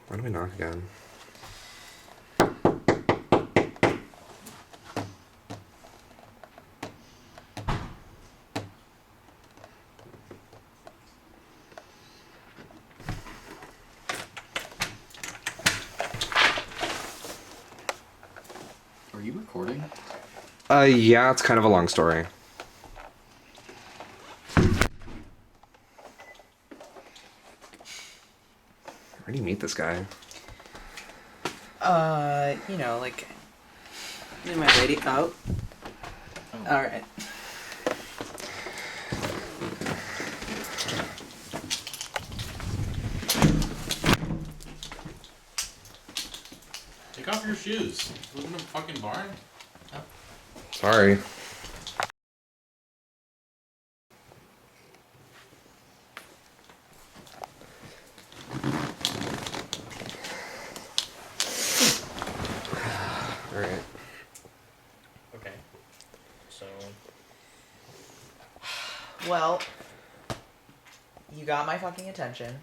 Why do we knock again? Are you recording? Yeah, it's kind of a long story. Where do you meet this guy? You know, like, in my radio. Oh. Alright. Take off your shoes. You live in a fucking barn? Oh. Sorry. Alright. Okay. So. Well, you got my fucking attention,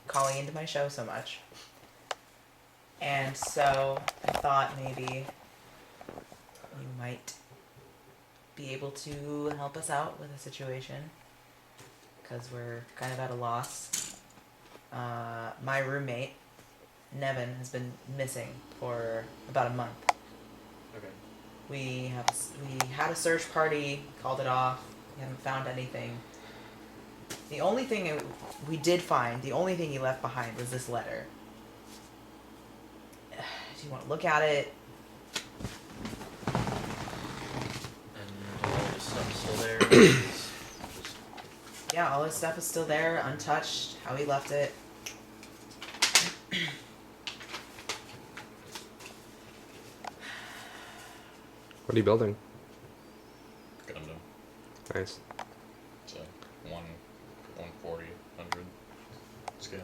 calling into my show so much. And so I thought maybe you might be able to help us out with a situation. Because we're kind of at a loss. My roommate, Nevin, has been missing for about a month. Okay. We had a search party, called it off. We haven't found anything. The only thing we did find, the only thing he left behind was this letter. Do you want to look at it? And all this stuff is still there? Just... Yeah, all his stuff is still there, untouched, how he left it. What are you building? Gundam. Nice. It's a 140, 100 scale.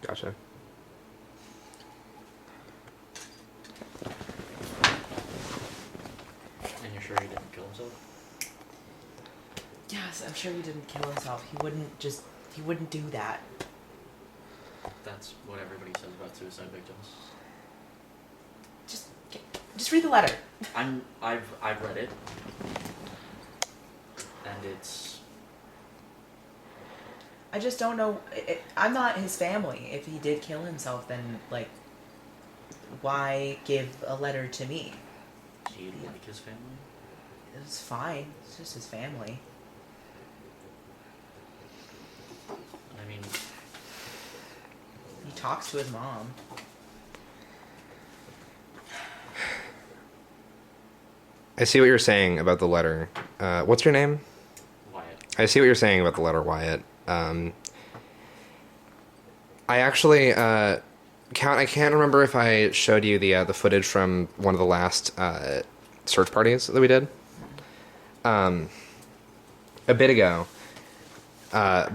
Gotcha. And you're sure he didn't kill himself? Yes, I'm sure he didn't kill himself. He wouldn't do that. That's what everybody says about suicide victims. Just read the letter. I've read it. And it's... I just don't know. I'm not his family. If he did kill himself, then, like, why give a letter to me? Do you like his family? It was fine. It's just his family. I mean... He talks to his mom. I see what you're saying about the letter. What's your name? Wyatt. I see what you're saying about the letter, Wyatt. I actually, I can't remember if I showed you the footage from one of the last search parties that we did. A bit ago,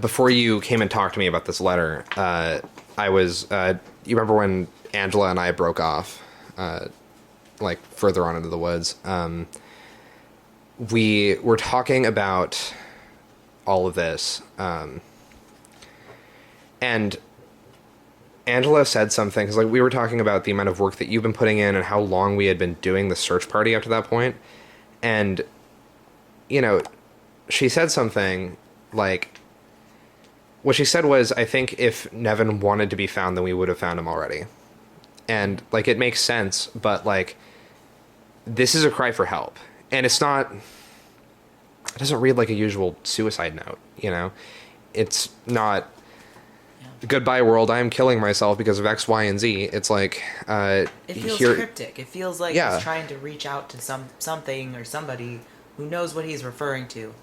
before you came and talked to me about this letter, I was, you remember when Angela and I broke off, like further on into the woods? We were talking about all of this, and Angela said something, because like we were talking about the amount of work that you've been putting in and how long we had been doing the search party up to that point, and you know, she said something like, what she said was, I think if Nevin wanted to be found, then we would have found him already. And like, it makes sense, but like, this is a cry for help, and it's not, it doesn't read like a usual suicide note, you know? It's not, goodbye world, I am killing myself because of X, Y, and Z. It's like, It feels cryptic. It feels like he's trying to reach out to something or somebody who knows what he's referring to.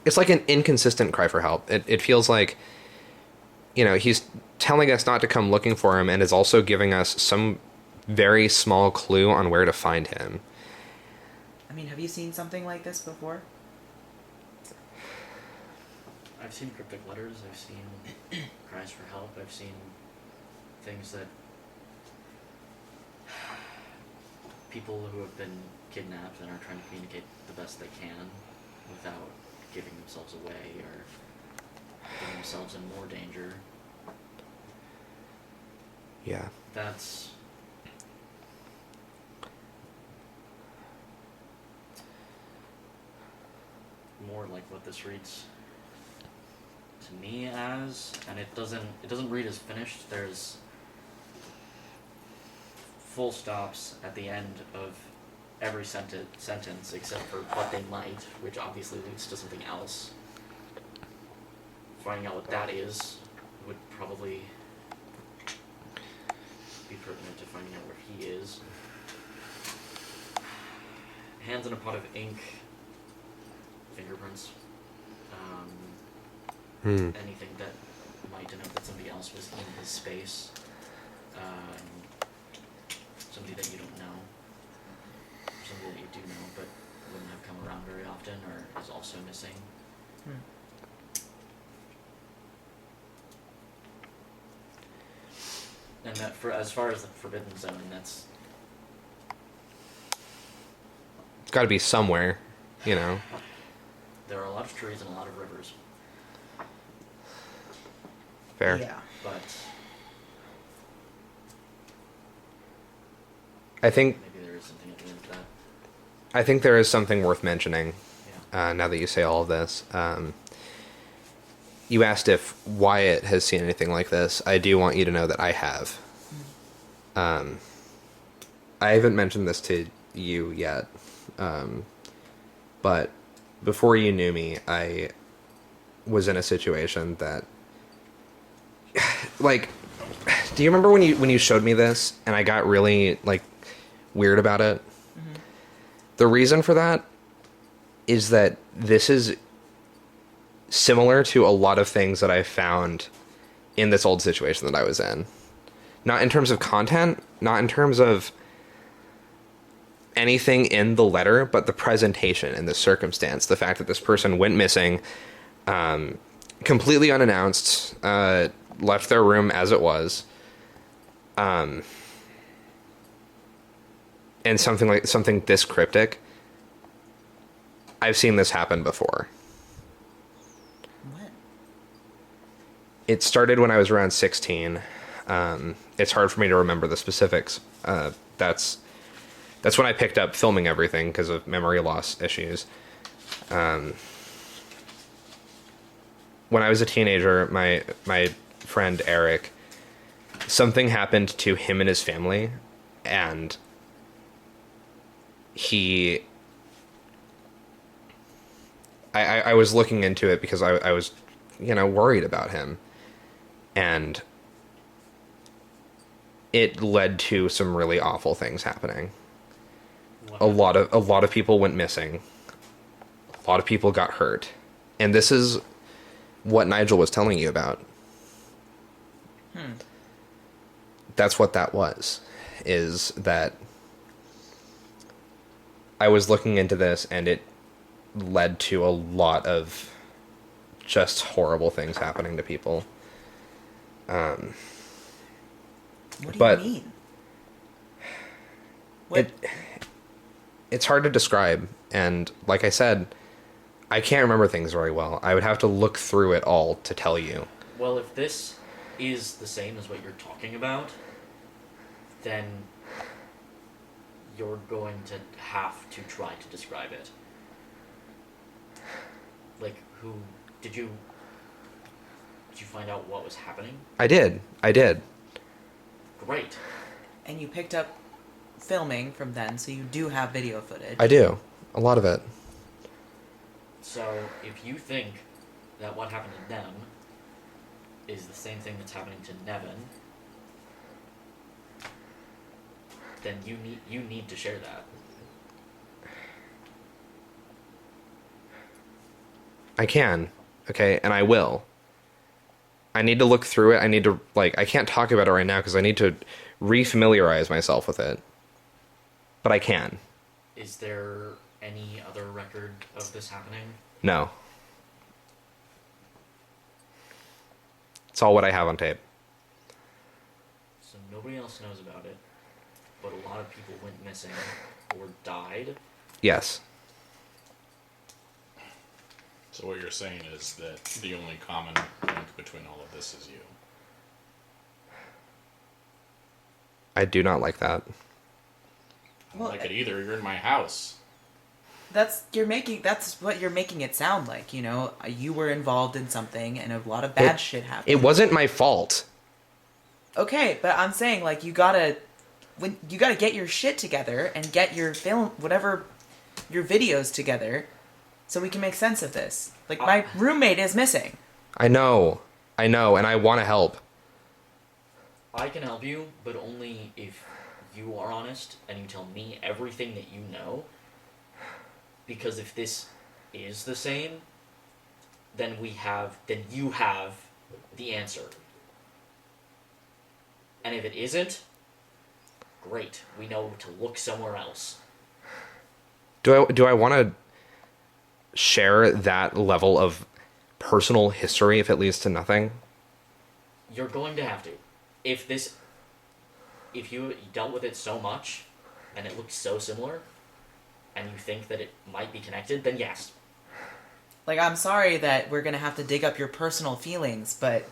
It's like an inconsistent cry for help. It feels like, you know, he's telling us not to come looking for him and is also giving us some very small clue on where to find him. I mean, have you seen something like this before? I've seen cryptic letters, I've seen cries for help, I've seen things that people who have been kidnapped and are trying to communicate the best they can without giving themselves away or putting themselves in more danger. Yeah. That's more like what this reads to me as, and it doesn't read as finished. There's full stops at the end of every sentence except for "but they might," which obviously leads to something else. Finding out what that is would probably be pertinent to finding out where he is. Hands in a pot of ink. Fingerprints. Anything that might denote that somebody else was in his space. Somebody that you don't know. Somebody that you do know but wouldn't have come around very often or is also missing. And that, for as far as the Forbidden Zone, that's... It's got to be somewhere, you know. There are a lot of trees and a lot of rivers, Fair. Yeah. but I think maybe there is something at the end of that. I think there is something worth mentioning. Yeah. Now that you say all of this, you asked if Wyatt has seen anything like this. I do want you to know that I have. I haven't mentioned this to you yet, but before you knew me, I was in a situation that, like, do you remember when you showed me this and I got really, like, weird about it? Mm-hmm. The reason for that is that this is similar to a lot of things that I found in this old situation that I was in. Not in terms of content, not in terms of anything in the letter, but the presentation and the circumstance. The fact that this person went missing, completely unannounced, left their room as it was, and something this cryptic. I've seen this happen before. What? It started when I was around 16. It's hard for me to remember the specifics. That's when I picked up filming everything because of memory loss issues. When I was a teenager, my friend Eric, something happened to him and his family, and I was looking into it because I was, worried about him, and it led to some really awful things happening. A lot of people went missing. A lot of people got hurt. And this is what Nigel was telling you about. That's what that was. Is that I was looking into this and it led to a lot of just horrible things happening to people. What do But you mean? What? It's hard to describe, and like I said, I can't remember things very well. I would have to look through it all to tell you. Well, if this is the same as what you're talking about, then you're going to have to try to describe it. Like, did you find out what was happening? I did. Great. And you picked up filming from then, so you do have video footage. I do. A lot of it. So, if you think that what happened to them is the same thing that's happening to Nevin, then you need to share that. I can. Okay, and I will. I need to look through it. I need to, I can't talk about it right now because I need to refamiliarize myself with it. But I can. Is there any other record of this happening? No. It's all what I have on tape. So nobody else knows about it, but a lot of people went missing or died? Yes. So what you're saying is that the only common link between all of this is you. I do not like that. I don't like it either. You're in my house. That's what you're making it sound like, you know. You were involved in something and a lot of bad shit happened. It wasn't my fault. Okay, but I'm saying like you gotta get your shit together and get your film, whatever, your videos together, so we can make sense of this. Like my roommate is missing. I know, and I want to help. I can help you, but only if you are honest and you tell me everything that you know. Because if this is the same, then you have the answer. And if it isn't, great. We know to look somewhere else. Do I want to share that level of personal history if it leads to nothing? You're going to have to. If you dealt with it so much, and it looks so similar, and you think that it might be connected, then yes. Like, I'm sorry that we're gonna have to dig up your personal feelings, but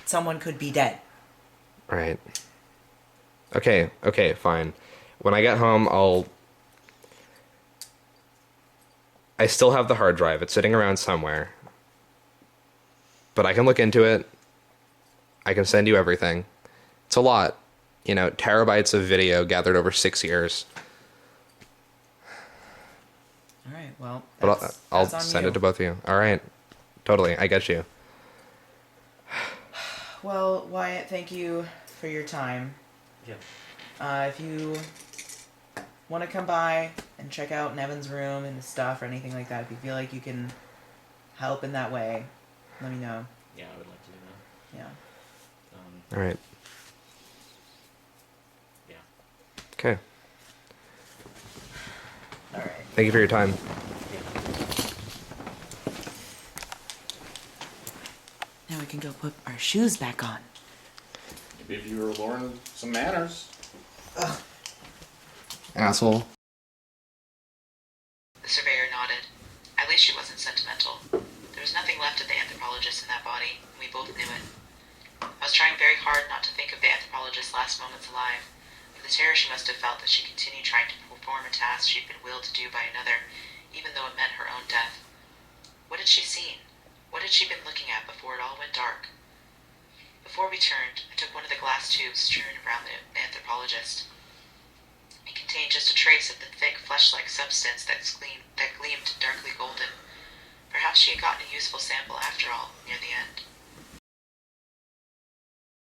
someone could be dead. Right. Okay, fine. When I get home, I still have the hard drive. It's sitting around somewhere. But I can look into it. I can send you everything. It's a lot. You know, terabytes of video gathered over 6 years. All right, well, But I'll that's on send you. it to both of you. All right. Totally. I get you. Well, Wyatt, thank you for your time. Yeah. If you want to come by and check out Nevin's room and his stuff or anything like that, if you feel like you can help in that way, let me know. Yeah, I would like to do that. Yeah. All right. Yeah. Okay. All right. Thank you for your time. Now we can go put our shoes back on. Maybe if you were learning some manners. Asshole. The surveyor nodded. At least she wasn't sentimental. There was nothing left of the anthropologist in that body, and we both knew it. I was trying very hard not to think of the anthropologist's last moments alive, of the terror she must have felt that she continued trying to perform a task she'd been willed to do by another, even though it meant her own death. What had she seen? What had she been looking at before it all went dark? Before we turned, I took one of the glass tubes strewn around the anthropologist. It contained just a trace of the thick, flesh-like substance that gleamed darkly golden. Perhaps she had gotten a useful sample after all, near the end.